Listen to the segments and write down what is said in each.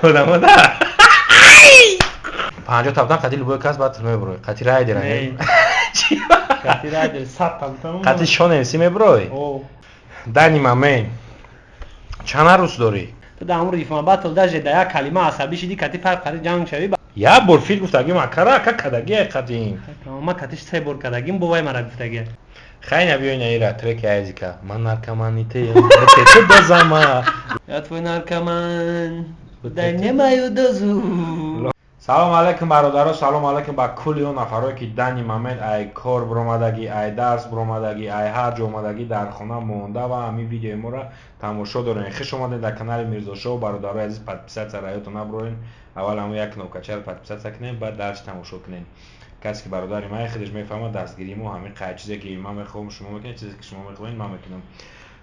آدم ده 50 تابتن قتی لبوی کس بعد ترمه بروی قتی رای دیره چی قتی رای دیره 100 تابتن قتی شونه سیمه بروی دانی مامه چند روز داری تو در همون ریفان بعد تو داشت دیا کلمه عصبی شدی کتی فرق خرید جنگ شوی یا بار فیل گفتگی ما کرا که کدگی قدیم ما کتیش 3 بار کدگیم بوای مرا گفتگی خیلی نبیای نیرا ترک ازیکا من نارکمانیته تو دزما یا تو نارکمان در نمایو دزو. سلام علیکم برادران، سلام علیکم با کلی اون نفرایی که دنی مامد ای کار برآمدگی، ای درس برآمدگی، ای هر جا اومدگی در خانه مونده و همین ویدیو ما را تماشا دارین. خوش اومدید در کانال میرزا شو. برادرای عزیز پادپیسات سرایتون نبرین. اول همون یک نوکچه رو پادپیسات کنین بعد درس تماشا کنین. کسی که برادر ما خودش میفهمه دستگیری ما همین قاعده چیزی که ما میخوام شما میکنید، چیزی که شما میخواین ما میکنم.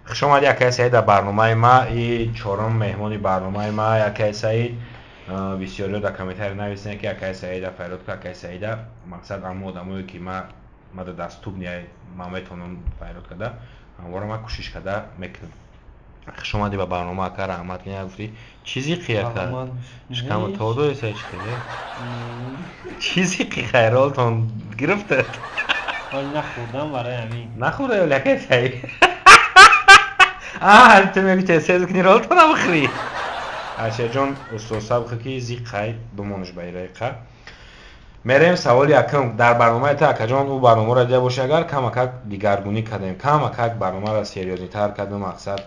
خوش اومدید اکای سعید در برنامه ما. این چهارم مهمانی برنامه ما اکای سعید. بسیاری در کامنت‌ها نوشتن که اکای سعید فراد که اکای سعید مقصد امو آدمایی که ما در دستوب نیای ما میتونم فراد کده همواره ما کوشش کده میکنم. خوش اومدی به برنامه اکا رحمت کنی. گفتی چیزی قیه کرد شکم تو دوی سه چیزی قیه خیرالتون گرفته حال نخوردم برای همین نخورده ولی اکای سعید حالی تو میگی تسیز کنی رالتون نبخری اشیا جان استاد سابقه کی زی قاید بمونش بایره قا میریم سوال یکم در برنامه تا اکا جان او برنامه را دیده باشه اگر کم اکا دیگرگونی کردیم کم اکا برنامه را سریوزی تر کردیم مقصد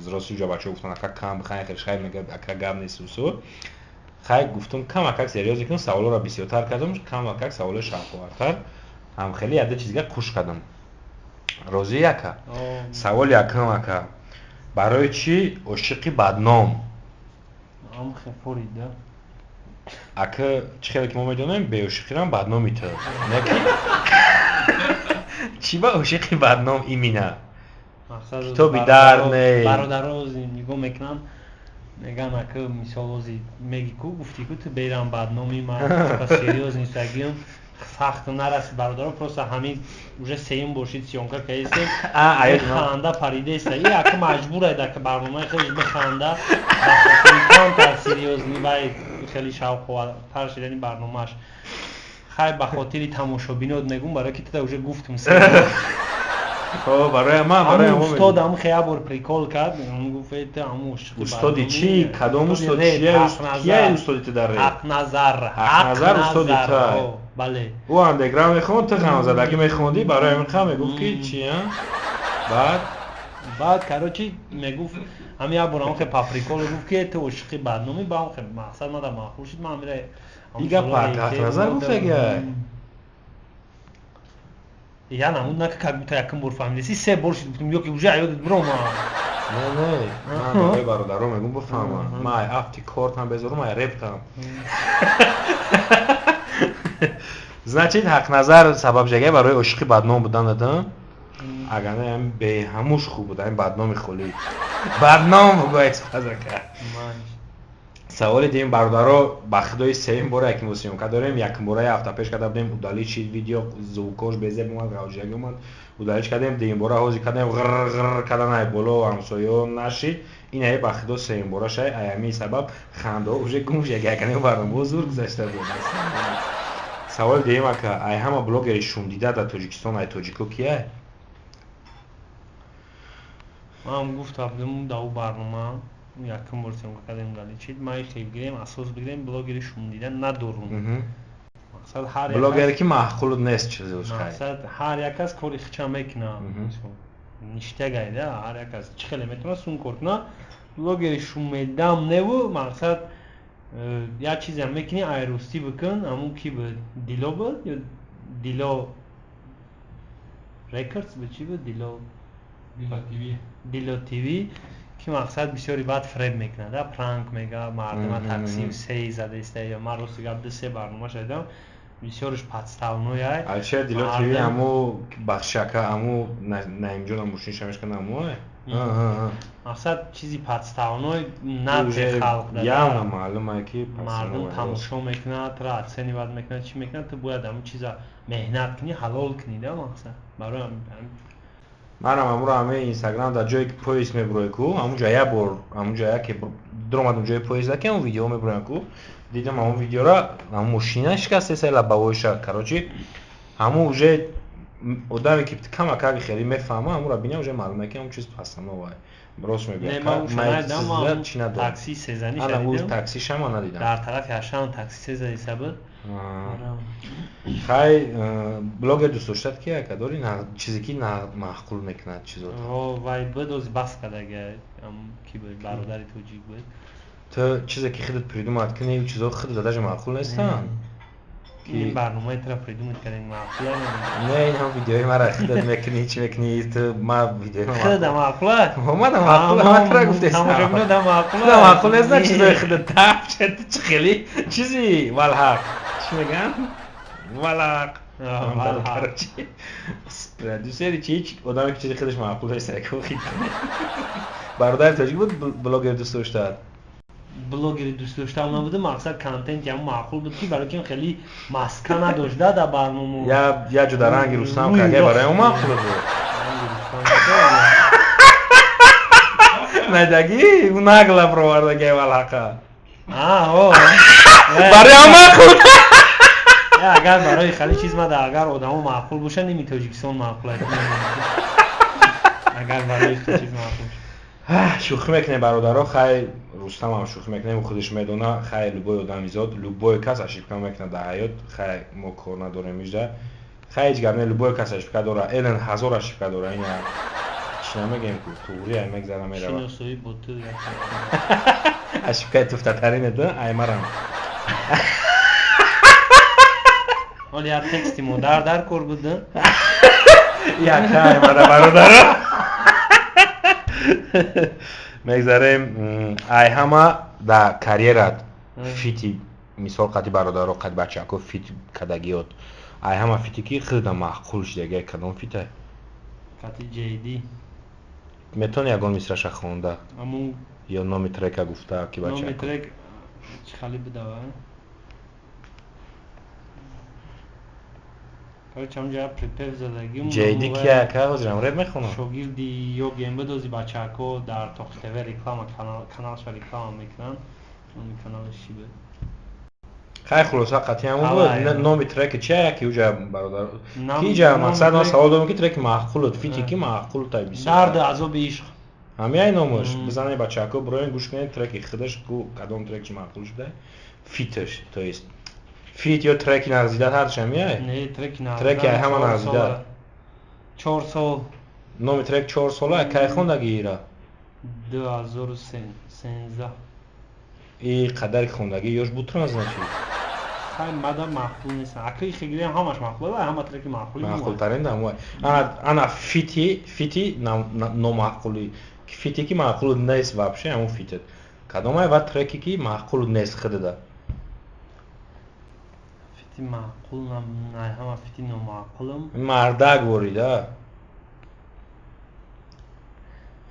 درستی جو بچه گفتن اکا کم بخواین خیلی خیلی میگه اکا گاب نیست وسو خیلی گفتم کم اکا سریوزی کنم سوال را بسیار تر کردم کم اکا سوال شفافتر هم خیلی عده چیزی خوش کردم روزی یکا سوال یکم اکا برای چی عاشقی بدنام ام خفوریده اکا چخیلی که ما میدونیم به عاشقی هم بدنامی تو نکی چی با عاشقی بدنام ایمینه کتابی در نی برادر نگاه میکنم میگن اکا مثال میگی کو گفتی کو تو بیرم بدنامی من سریوز نیستگیم سخت نرسید برادر پروسه همین уже سیم باشید سیونکا که است خنده پریده است این اکا مجبوره که برنامه خودش بخنده بخاطر کم سریوز نیباید خیلی شوق و تر شدن برنامهش خیلی بخاطر تماشابینات میگم برای که تو уже گفتم برای ما استادم خیلی بار پریکول کرد اون گفت همون استادی چی کدام استاد چیه استادی تو در حق نظر استادی تو بله او اندرگراند میخوند تو خانم زدگی میخوندی برای من خواهم میگفت که چی بعد کاروچی میگفت همین یه بار که پاپریکول گفت که تو عاشقی بدنامی با هم مقصد ما در معقول شد من میره دیگه حق نظر گفت اگه یا نمود نه که تا یکم بار فهمیدی سه بار شد گفتم یکی وجه یادت برو ما نه من برای برادرم میگم بفهمم ما افتی کارت هم بذارم ما رپ کنم значит حق نظر سبب جگه برای عاشقی بدنام بودن دادم اگر نه هم به هموش خوب بود این بدنامی خلی بدنام بگو اکسپاز کرد سوال دیم برادرها بخدای سیم باره یکی موسیون که داریم یک باره هفته پیش کرده بودیم اودالی چید ویدیو زوکوش بزه بومد راوجیگی اومد اودالیش کردیم دیم باره حوزی کردیم غر غر کردن ای بولو و همسایه نشید این ای بخدا سیم باره شای ایمی سبب خنده ها اوشه گمش یک کنیم برنامه بزرگ گذاشته بود سوال دیم که ای همه بلوگری شون دیده در تاجیکستان ای تاجیکو کیه؟ ما هم گفتم در برنامه یکم برسیم که کدیم دلی چید ما خیلی بگیریم اساس بگیریم بلوگری شون دیدن ندارون مقصد هر یک بلوگری که معقول نیست چیزی وش خیلی مقصد هر یک از کاری خچه میکنه نشته گایده هر یک از چه خیلی میتونه سون کرکنه بلوگری شون میدم نبو مقصد یا چیزی هم میکنی ایروستی بکن همون کی بود دیلو بود یا دیلو ریکردز بود چی بود دیلو تیوی که مقصد بسیاری بعد فریب میکنه ده پرانک میگه مردم تقسیم سی زده استه یا من روستی گفت سه برنامه شدم بسیارش پادستاونوی های الچه دیلو تیوی همو بخشکه همو نایم جون هم بوشین شمش کنه هموه مقصد چیزی پادستاونوی نت خلق داده یا معلومه که مردم تماشا میکنه تو را ادسنی باید میکنه چی میکنه تو باید همون چیزا مهنت کنی حلال کنی ده مقصد برای همین منم امروز همه اینستاگرام در جایی که پویس میبروی کو همون جایی که درآمدم جای پویس که اون ویدیو میبروی کو دیدم اون ویدیو را همون ماشین شکسته سه لبویش کراچی همون уже آدمی که کم کاری خیلی میفهمه همون را ببینه уже معلومه که اون چیز پسنده وای براش میگه من تاکسی سزنی شدیدم اون تاکسی شما ندیدم در طرف هشام تاکسی سزنی سبب خای بلوگر دوست داشتت کیه که داری نه چیزی که نه معقول میکنه چیزا وای بدوز بس کداگه کی بود برادری توجیه بود تو چیزی که خودت придумать کنی و چیزا خودت داداش معقول نیستن این برنامه طرف придумать کردن معقوله نه این هم ویدیوی مرا خودت میکنی چی میکنی تو ما ویدیو خودت معقوله ما معقوله ما تو گفته تماشا کنه ده معقوله نه معقول نیست چیزای خودت تاپ چه خیلی چیزی والحق چی میگن والحق پرودوسری چی آدمی که چیزی خودش معقول نیست که خیلی برادر تاجیک بود بلاگر دوست داشت بلاگری دوست داشتم نبوده مقصد کانتنت هم معقول بود که برای که خیلی مسکن نداشت در برنامه یا جدا رنگی رستم که برای اون معقول بود ندگی اون نگلا پروردگی والحقا برای اون معقول اگر برای خیلی چیز مده اگر آدمو معقول باشه نمی تاجیکستان معقوله اگر برای خیلی چیز معقول شوخی میکنه برادرها خیلی رستم هم شوخی میکنه و خودش میدونه خیلی لوبای آدمی زاد لوبای کس اشیبکا میکنه در حیات خیلی ما کار نداریم میشه خیلی جگرنه لوبای کس اشیبکا داره ایلن هزار اشیبکا داره این چی نمیگیم که توری هم میگذاره میره شناسایی بوده اشیبکا تفتترینه ده ایمرم حالی یا تکستی مادر در کار بوده یا که ایمره برادرها میگذاریم ای همه در کاریرت فیتی مثال قدی برادر و قدی بچه اکو فیت کدگیات ای همه فیتی که خیلی معقول شده کدام فیته قدی جیدی میتونی یکان میسرش خونده امون یا نامی ترک گفته که بچه نامی ترک چه خالی بدوه چون جا پریپر زدگیم جیدی که حضرم رب میخونم شاگردی یا گیم بدوزی بچه اکو در تاک تیوی ریکلام کانالش و ریکلام میکنن نامی کانالش چی بود خیلی خلاصه قطعی همون بود نامی ترک چیه یکی اوجا برادر کی جا مقصد ما سوال دارم که ترک معقول فیتی که معقول تای بیسید درد عذاب عشق همه ای نامش بزنه بچه اکو بروین گوش کنید ترک خودش کدام ترک معقول شده فیتش تو است فیت یا ترک نغزیده هرچی همیه؟ نه ترک نغزیده ترک همه نغزیده 4 سال نام ترک 4 ساله که خوندگی ایره؟ 2013 ای قدر خوندگی یاش بود ترانز نچی؟ خیلی مدام معقول نیست اکری خیلی همش معقوله و همه ترک معقولی معقول ترین دموی انا فیتی نامعقولی فیتی که معقول نیست وابشه همون فیتت کدامه و ترکی که معقول نیست خیلی ده فیتی معقول نه همه فیتی نامعقولم مرده گوریده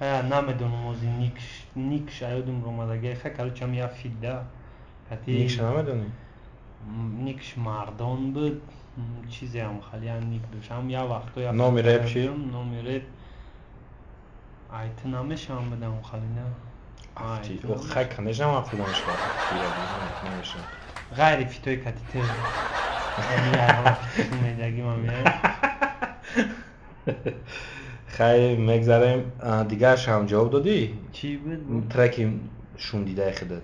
نمیدونم از نیکش ایادم رو مدگه خیلی چم یا فیت ده نیکش نمیدونی؟ نیکش مردان بود چیزی هم خیلی هم نیک دوشم یا وقتا یا نامی ریب چی؟ نامی ریب ایت نمیشم بدم خیلی نه خیلی کنش نمعقول نمیشه غیر فیتوی کتی تر یعنی همه فیتوی میدگیم هم خیلی مگذاریم دیگرش هم جواب دادی؟ چی بود؟ ترکی شون دیده خودت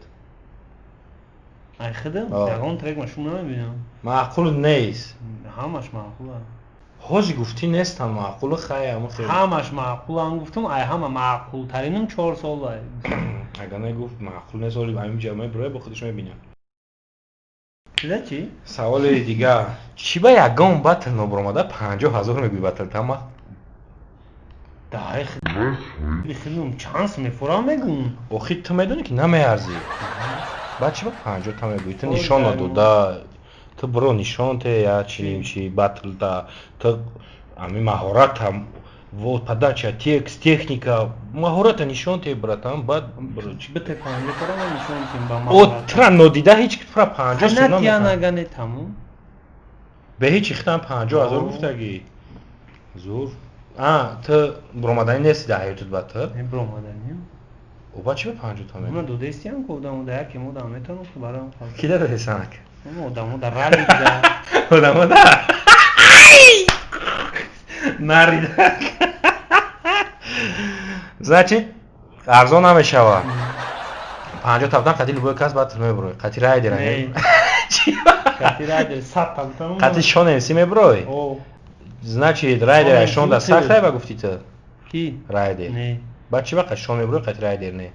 ای خودم؟ یکان ترک مشون نمیبینم معقول نیست همش معقوله حاجی گفتی نیستن معقول خیلی همش معقول هم گفتم ای همه معقول ترینم 4 سال اگر نگفت معقول نیست ولی همین جمعه برای با خودش میبینم دیده چی؟ سوال دیگه چی با یکان بطل نبرامده 50,000 میگوی بطل تمام دای خیلی چانس میفورم میگون آخی تو میدونی که نمیارزی بچه با 50 تا میگوی تو نشان نداده تو برو نشان ته یا چی بطل تا تو همین مهارت هم вот подача текст техника مهارت نشان ته براتم بعد برو چی بته 50 تا نشان تیم با مهارت ترا نودیده هیچ فرا 50 سونا نه تیا نگنه تموم به هیچ اختم 50,000 گفتگی زور تو برامدنی نیستی ده حیاتت بعد تو؟ برامدنیم او با چی به 50 تا من دو دستی هم گفتم در که مو دامه تونم که برام کی داره سنک مو در رالی دیده آدمو در نریده значит ارزان هم شوا 50 تا قتی لبو کس بعد میبروی قتی رای دیره قتی رای دیره 100 تا قتی شون امسی میبروی значит رای دیره شون در سخت رای با گفتی تو کی رای دیر نه بعد چی وقت شون میبروی قتی رای دیر نه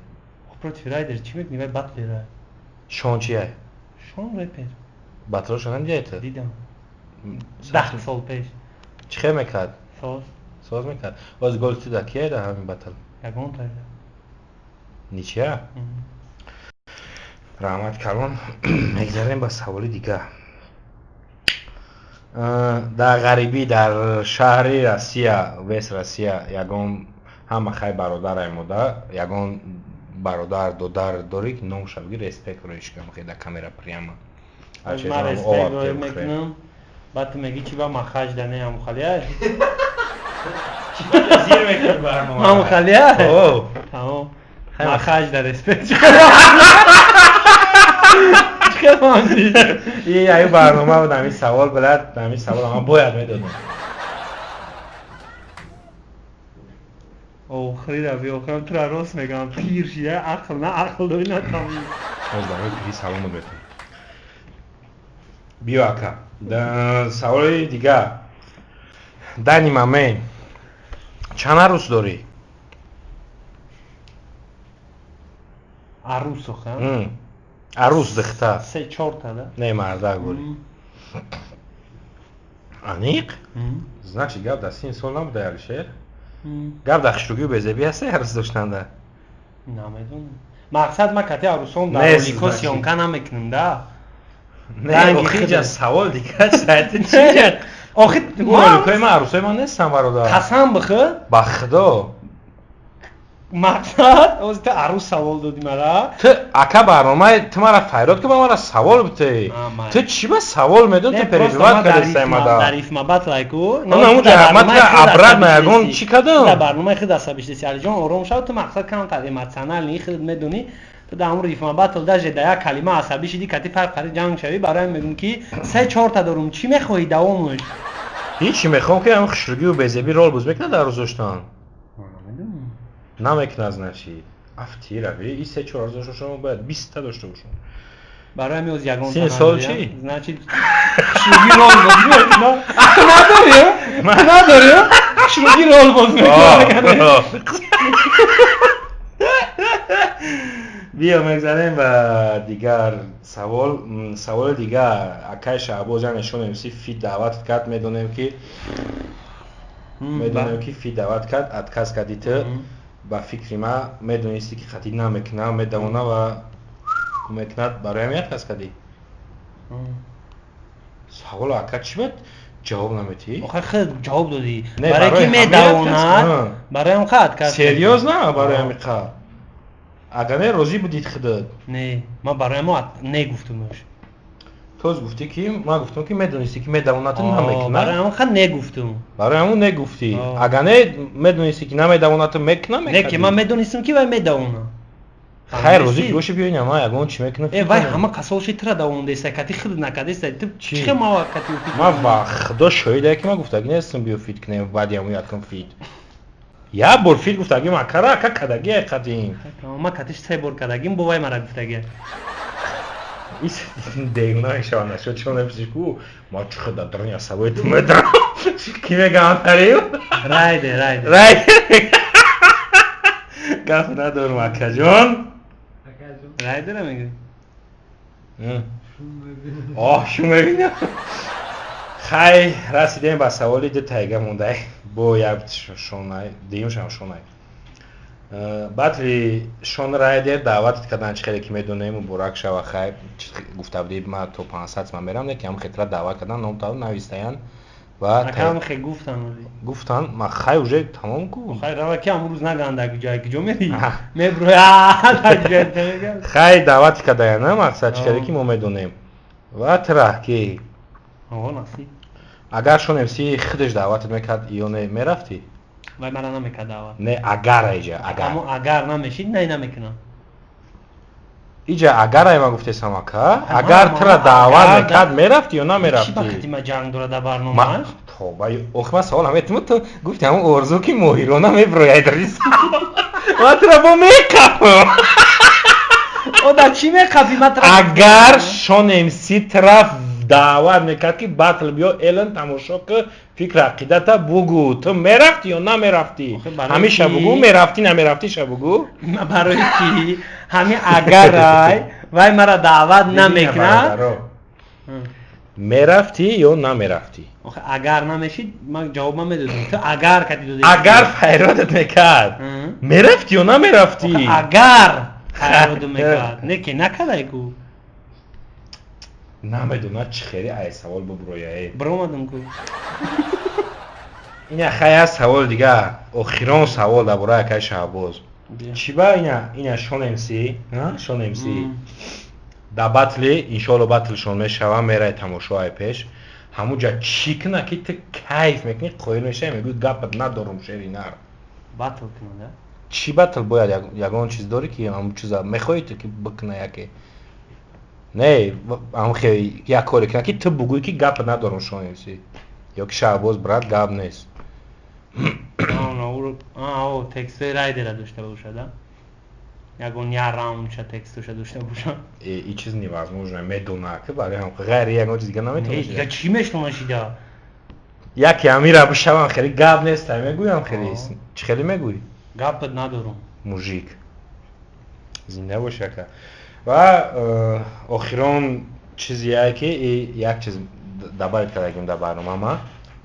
خب رای دیر چی میگی بعد لیره شون چیه شون رپر بطلو شون دیگه تو دیدم 10 سال پیش چی خیلی میکرد ساز میکرد باز گل تو در کیه در همین بطل یگان تایده نیچه رحمت کلون میگذاریم با سوالی دیگه در غریبی در شهری روسیه وست روسیه یگان همه خیلی برادر ایموده یگان برادر دودر داری که نام شبگی ریسپیک رویش کنم خیلی در کامیرا پریاما از من ریسپیک روی میکنم بعد تو میگی چی با مخاج دنه هم خالیه چی با زیر میکنم برنامه هم خالیه تمام مخاج در ریسپیک چه فهمیدی این برنامه بود همین سوال بلد همین سوال هم باید میدادم آخری روی آخرم تو را راست میگم پیر شیه عقل نه عقل دوی نه تامیز از برای پیری سوال رو بکن بیا اکا در سوال دیگه دنی مامه چند عروس داری؟ عروس آخه؟ عروس دخته 3-4 تا ده؟ نه مرده گوری انیق؟ значит گب در 3 سال نبوده یاری شهر؟ گب در خشتوگی و بزبی هسته عروس داشتن ده؟ نمیدونم مقصد ما کتی عروسان در اولیکو سیانکه نمیکنم ده نه آخه جا سوال دیگه ساعت چیه؟ آخه اولیکوی من عروسای من نیستم برادر قسم بخه؟ بخدا مقصد از تو عروس سوال دادی مرا تو اکا برنامه تو مرا فیراد که با مرا سوال بته تو چی با سوال میدون تو پریفیوات کردسته مدا دریف مبت لایکو نه اون جهمت که ابرد میگون چی کدوم در برنامه خود دسته بیشتی علی جان آروم شد تو مقصد کنم قد ایموشنال نی خود میدونی تو در امر ریف مبت در جدیا کلمه عصبی شدی کتی فرق جنگ شوی برای میگم که 3-4 تا دارم چی میخوای دوامش هیچی میخوام که هم خشرگی و بزبی رول بوز بکنه در روزشتان نمیکنه از نشی افتی روی این 3-4 روزش شما باید 20 تا داشته باشون برای همی از یگان 3 سال چی؟ значит خشرگی رول بوز میکنه نداری؟ خشرگی رول بوز میکنه بیا میگذاریم و دیگر سوال دیگر اکای شعباز نشون امسی فی دعوت کرد میدونیم که فی دعوت کرد ادکاس کردی تو با فکری ما میدونستی که خطی نمیکنه میدونه و میکند برای همیت کس کردی سوال اکا چی بود؟ جواب نمیتی؟ آخه خود جواب دادی برای که میدونه برای هم خواهد کس سریوز نه برای همی خواه اگر نه روزی بودید خودت نه ما برای ما نگفتمش توز گفتی که ما گفتم که میدونستی که میدونات نمیکنه برای همون خود نگفتم برای همون نگفتی اگر نه میدونستی که نمیدونات میکنه نه که من میدونستم که وای میدونه خیر روزی گوش بیاین ما اگه چی میکنه وای همه کساش تر داونده است کتی خود نکرده است تو چه ما کتی ما با خدا شاهده که ما گفت اگه نیستم بیو فیت کنیم بعد یا یکم فیت یا بار فیت گفت اگه ما کرا که کداگی قدیم ما کتیش 3 بار کداگیم بوای مرا گفت اگه این دیگنای شانه شد چون نمیشه کو ما چه خدا درنیا سوای تو مدرم کی میگم تریو رای گفت ندارم اکا جان رای داره میگی شو میبینم خیلی رسیدیم به سوالی دو تایگه مونده با یک شونه دیم شونه بعدی شون رای دیر دعوت کردن چه خیلی که میدونیم و براک شو خیلی گفته بودیم ما تو 500 من میرم نه که هم خیلی دعوت کردن نام تا نویستین و هم خیلی گفتن ما خیلی اوجه تمام کو خیلی روا که امروز نگنده جایی که جو میری میبروی خیلی دعوت کردن نه مقصد چه خیلی که ما میدونیم و تره که نصیب اگر شون امسی خودش دعوت میکرد یا نه میرفتی وای مرا نمیکرد دعوت. نه اگر ایجا اگر. اما اگر نمیشید نه نمیکنم. ایجا اگر ای ما گفته سماکا اگر ترا دعوت میکرد میرفتی یا نمیرفتی؟ چی وقتی ما جنگ داره در برنامه؟ توبه اخما سوال همه تو گفتی همون ارزو که موهیرونا میبروی دریس ما ترا با میکفم او در چی میکفی ما ترا؟ اگر شون امسی طرف دعوت میکرد که بطل بیا الان تماشا که فکر عقیدتا بگو تو میرفتی یا نمیرفتی؟ همیشه بگو میرفتی نمیرفتی شب بگو؟ برای چی؟ همین اگر رای وای مرا دعوت نمیکنه میرفتی یا نمیرفتی؟ اگر نمیشید ما جواب میدادم تو اگر کدی دادی اگر فیرادت میکرد میرفتی یا نمیرفتی؟ اگر فیراد میکرد نه که نکده کو نمیدونم چه خیلی ای سوال ببرویه برامدم کو این خیلی سوال دیگه اخیران سوال درباره که شهباز چی با اینا شون امسی شون امسی در بطلی انشالله بطلشون میشوه میره تماشای پیش همونجا چی کنه که تو کیف میکنی قویل میشه میگوی گپت ندارم شیری نر بطل کنه چی بطل باید یگان چیز داری که همون چیزا میخوایی تو که بکنه یکی نه هم خیلی یک کاری کنه که تو بگوی که گپ ندارم شون امسی یا که شهباز برات گپ نیست او تکست رای دیره داشته باشه یگون یه راوند چه تکستش داشته باشه این چیز невозможно میدونه که برای هم غیر یگان چیز دیگه نمیتونه دیگه چی میشتونه شیده یکی امیره بشوم خیلی گپ نیست میگویم خیلی چه خیلی میگوی گپت ندارم موژیک زنده باشه که و اخیران چیزیه که یک چیز دبای کردیم در برنامه ما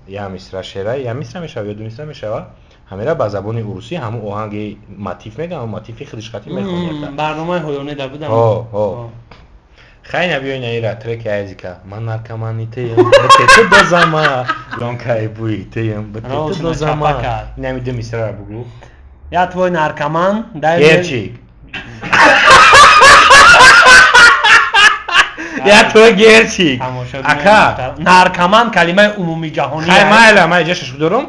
یا میسره شعره یا میسره میشه یا دو میسره میشه همه را به زبان روسی همون آهنگ ماتیف میگم ماتیفی خودش خاطی میخونید برنامه هویونه در بودم خیلی نبیاین ایرا ترک ایزیکا من نارکمانیتیم بتیت دو زما لونکای بویتیم بتیت دو زما نمیده میسره را بگو یا توی نارکمان گرچیک یا تو گرچیک اکا نارکمان کلمه عمومی جهانی خیلی مایلا ما اینجا شش بدارم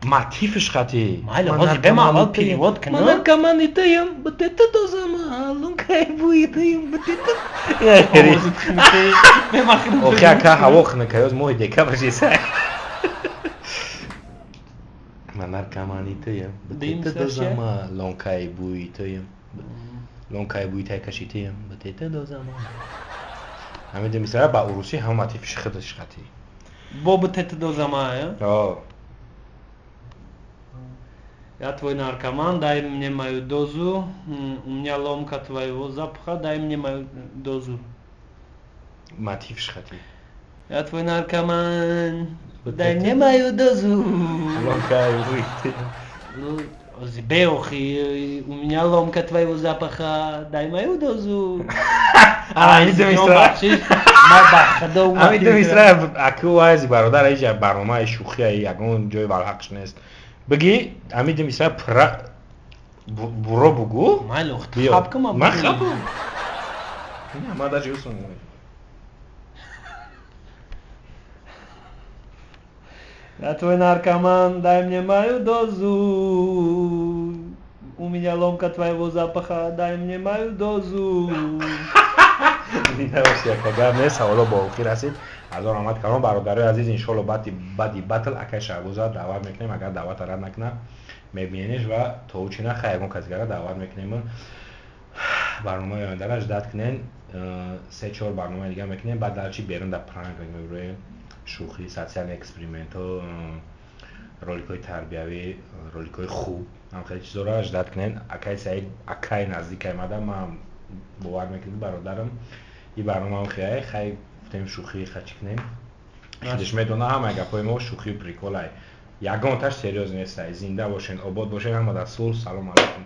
ماتیفش خاطی مایلا بازی بما اول پیریود کنم من نارکمانیتیم بتیت دو زما لونکای بویتیم بتیت خیلی اوخی اکا هوا خنه کهیوز موی دیکا باشی سای من نارکمانیتیم بتیت دو زما لونکای بویتیم لونکای بویتای کشیتیم بتیت دو زما همین میسره با روسی هم ماتیفش خودش خاطی با بتیت دو زما Я твой наркоман, дай мне мою дозу. У меня ломка твоего запаха, дай мне мою дозу. Мотив шхати. Я твой наркоман, дай мне мою дозу. Ломка выйти. Беохи, у меня ломка твоего запаха, дай мою дозу. این دو میسره اکو وایزی برادر ایجا برنامه شوخی یگون جای برحقش نیست بگی همین دو میسره برو بگو من خب کنم من خب نه ما در جوسون Я твой наркоман, дай мне мою дозу. У меня ломка твоего запаха, дай мне мою дозу. دیده باشی اگر نه سوالا با اوخی رسید از آن آمد کنم برادرای عزیز انشالله بعدی بطل اکای شهبوزا دعوت میکنیم اگر دعوت رد نکنه میبینیش و تو چی نه خیلی کسیگره دعوت میکنیم برنامه آینده را اجداد کنین 3-4 برنامه دیگه میکنیم بعد درچی بیرون در پرانک بگیم روی شوخی سوسیال اکسپریمنت و رولیکای تربیوی رولیکای خوب هم خیلی چیزا را اجداد کنین اکای سعید اکای نزدیک ایمده من باور میکنید برادرم این برنامه هم خیلی گفتیم شوخی خچی کنیم خودش میدونه همه گپای ما شوخی و پریکولای یگان تاش سریوز نیست زنده باشین آباد باشین هم در صلح سلام علیکم